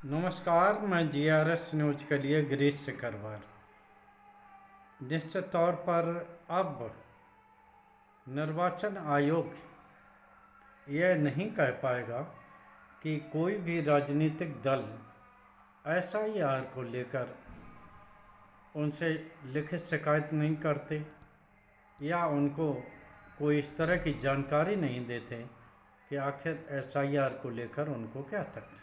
नमस्कार, मैं GRS news के लिए गिरीश सिकरवार। निश्चित तौर पर अब निर्वाचन आयोग यह नहीं कह पाएगा कि कोई भी राजनीतिक दल एसआईआर को लेकर उनसे लिखित शिकायत नहीं करते या उनको कोई इस तरह की जानकारी नहीं देते कि आखिर एसआईआर को लेकर उनको क्या तकलीफ।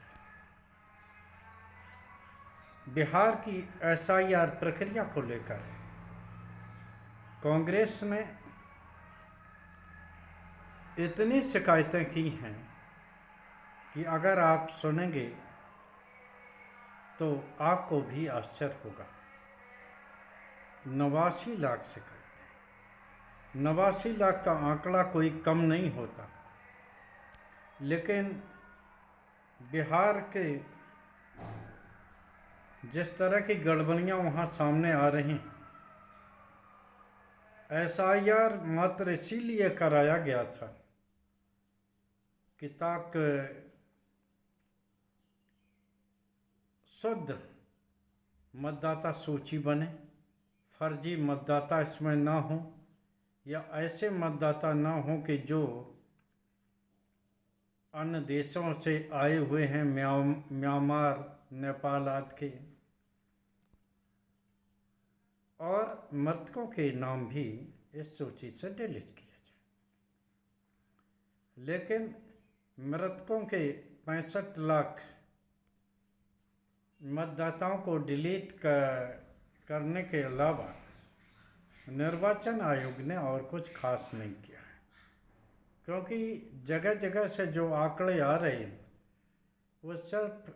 बिहार की एसआईआर प्रक्रिया को लेकर कांग्रेस ने इतनी शिकायतें की हैं कि अगर आप सुनेंगे तो आपको भी आश्चर्य होगा। 89 लाख शिकायतें, 89 लाख का आंकड़ा कोई कम नहीं होता, लेकिन बिहार के जिस तरह की गड़बड़ियाँ वहाँ सामने आ रही, एसआईआर मात्र इसीलिए कराया गया था कि ताकि शुद्ध मतदाता सूची बने, फर्जी मतदाता इसमें ना हो या ऐसे मतदाता ना हो कि जो अन्य देशों से आए हुए हैं, म्यांमार, नेपाल आदि के, और मृतकों के नाम भी इस सूची से डिलीट किया जाए। लेकिन मृतकों के 65 लाख मतदाताओं को डिलीट करने के अलावा निर्वाचन आयोग ने और कुछ खास नहीं किया है, क्योंकि जगह जगह से जो आंकड़े आ रहे हैं वो सिर्फ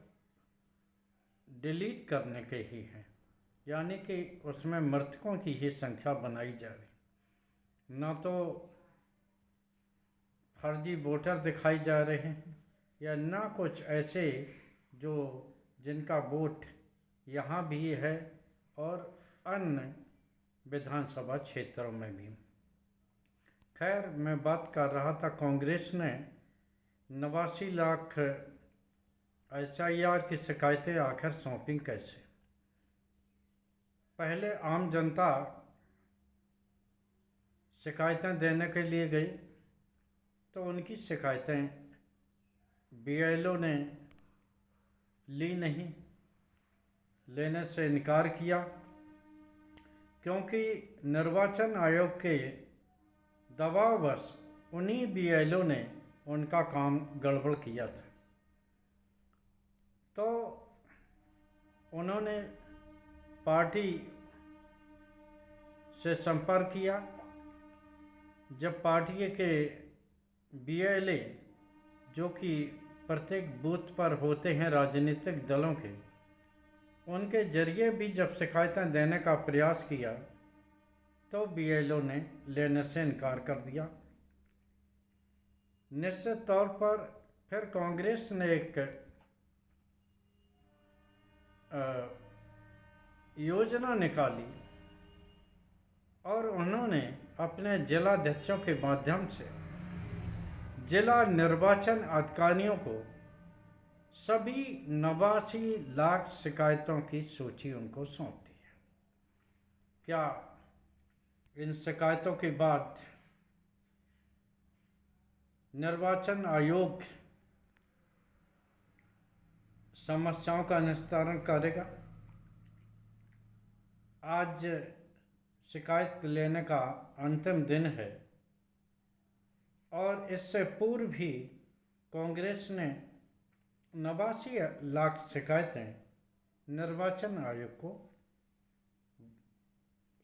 डिलीट करने के ही हैं, यानी कि उसमें मृतकों की ही संख्या बनाई जा रही, ना तो फर्जी वोटर दिखाई जा रहे हैं या ना कुछ ऐसे जो जिनका वोट यहाँ भी है और अन्य विधानसभा क्षेत्रों में भी। खैर, मैं बात कर रहा था कांग्रेस ने 89 लाख एसआईआर की शिकायतें आखिर सौंपी कैसे। पहले आम जनता शिकायतें देने के लिए गई तो उनकी शिकायतें बीएलओ ने ली नहीं, लेने से इनकार किया, क्योंकि निर्वाचन आयोग के दबाववश उन्हीं बीएलओ ने उनका काम गड़बड़ किया था। तो उन्होंने पार्टी से संपर्क किया। जब पार्टी के बीएलए जो कि प्रत्येक बूथ पर होते हैं राजनीतिक दलों के, उनके जरिए भी जब शिकायतें देने का प्रयास किया तो बीएलओ ने लेने से इनकार कर दिया। निश्चित तौर पर फिर कांग्रेस ने एक योजना निकाली और उन्होंने अपने जिलाध्यक्षों के माध्यम से जिला निर्वाचन अधिकारियों को सभी 89 लाख शिकायतों की सूची उनको सौंप दी है। क्या इन शिकायतों के बाद निर्वाचन आयोग समस्याओं का निस्तारण करेगा? आज शिकायत लेने का अंतिम दिन है और इससे पूर्व भी कांग्रेस ने 89 लाख शिकायतें निर्वाचन आयोग को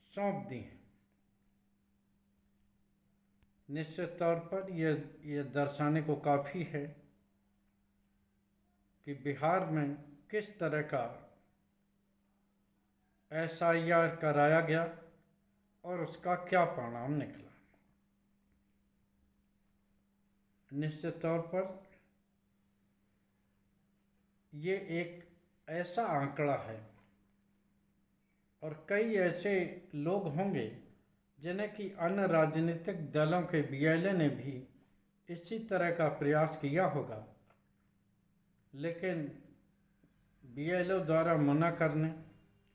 सौंप दी हैं। निश्चित तौर पर यह दर्शाने को काफ़ी है कि बिहार में किस तरह का एसआईआर कराया गया और उसका क्या परिणाम निकला। निश्चित तौर पर ये एक ऐसा आंकड़ा है और कई ऐसे लोग होंगे जिन्हें कि अन्य राजनीतिक दलों के बीएलए ने भी इसी तरह का प्रयास किया होगा, लेकिन बीएलओ द्वारा मना करने,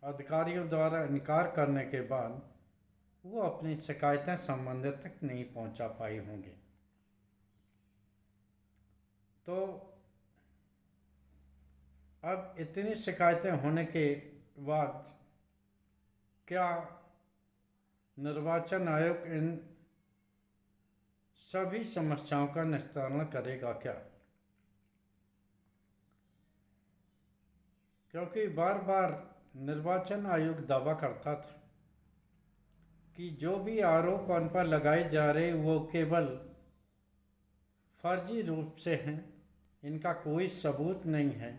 अधिकारियों द्वारा इनकार करने के बाद वो अपनी शिकायतें संबंधित तक नहीं पहुंचा पाई होंगी। तो अब इतनी शिकायतें होने के बाद क्या निर्वाचन आयोग इन सभी समस्याओं का निस्तारण करेगा क्या? क्योंकि बार बार निर्वाचन आयोग दावा करता था कि जो भी आरोप उन पर लगाए जा रहे वो केवल फर्जी रूप से हैं, इनका कोई सबूत नहीं है,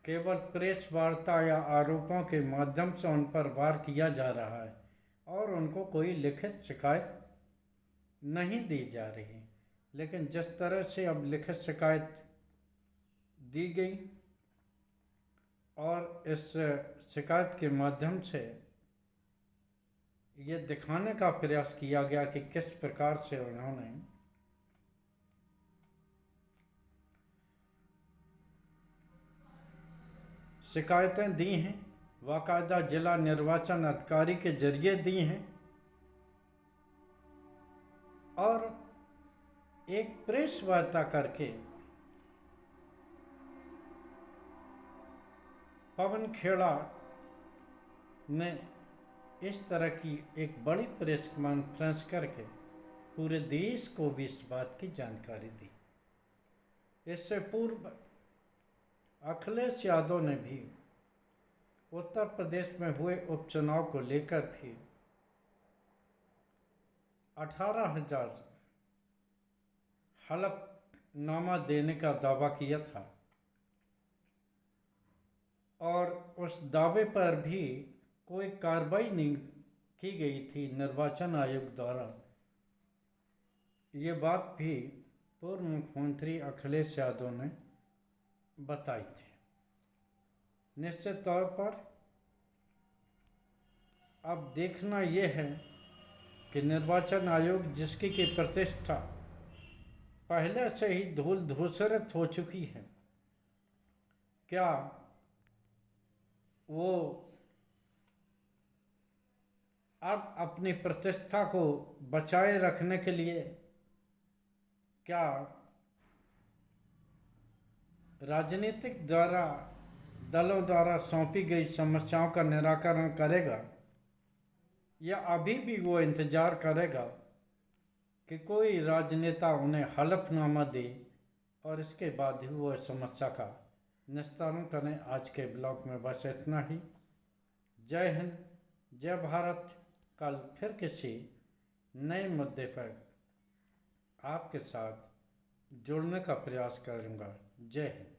केवल प्रेस वार्ता या आरोपों के माध्यम से उन पर वार किया जा रहा है और उनको कोई लिखित शिकायत नहीं दी जा रही। लेकिन जिस तरह से अब लिखित शिकायत दी गई और इस शिकायत के माध्यम से ये दिखाने का प्रयास किया गया कि किस प्रकार से उन्होंने शिकायतें दी हैं, बाकायदा जिला निर्वाचन अधिकारी के जरिए दी हैं और एक प्रेस वार्ता करके पवन खेड़ा ने इस तरह की एक बड़ी प्रेस कॉन्फ्रेंस करके पूरे देश को भी इस बात की जानकारी दी। इससे पूर्व अखिलेश यादव ने भी उत्तर प्रदेश में हुए उपचुनाव को लेकर भी 18,000 हलफनामा देने का दावा किया था और उस दावे पर भी कोई कार्रवाई नहीं की गई थी निर्वाचन आयोग द्वारा। ये बात भी पूर्व मुख्यमंत्री अखिलेश यादव ने बताई थी। निश्चित तौर पर अब देखना ये है कि निर्वाचन आयोग जिसकी की प्रतिष्ठा पहले से ही धूल धूसरित हो चुकी है, क्या वो अब अपनी प्रतिष्ठा को बचाए रखने के लिए क्या राजनीतिक दलों द्वारा सौंपी गई समस्याओं का निराकरण करेगा या अभी भी वो इंतज़ार करेगा कि कोई राजनेता उन्हें हलफनामा दे और इसके बाद ही वो इस समस्या का निस्तारण करें। आज के ब्लॉग में बस इतना ही। जय हिंद, जय भारत। कल फिर किसी नए मुद्दे पर आपके साथ जुड़ने का प्रयास करूँगा। जय हिंद।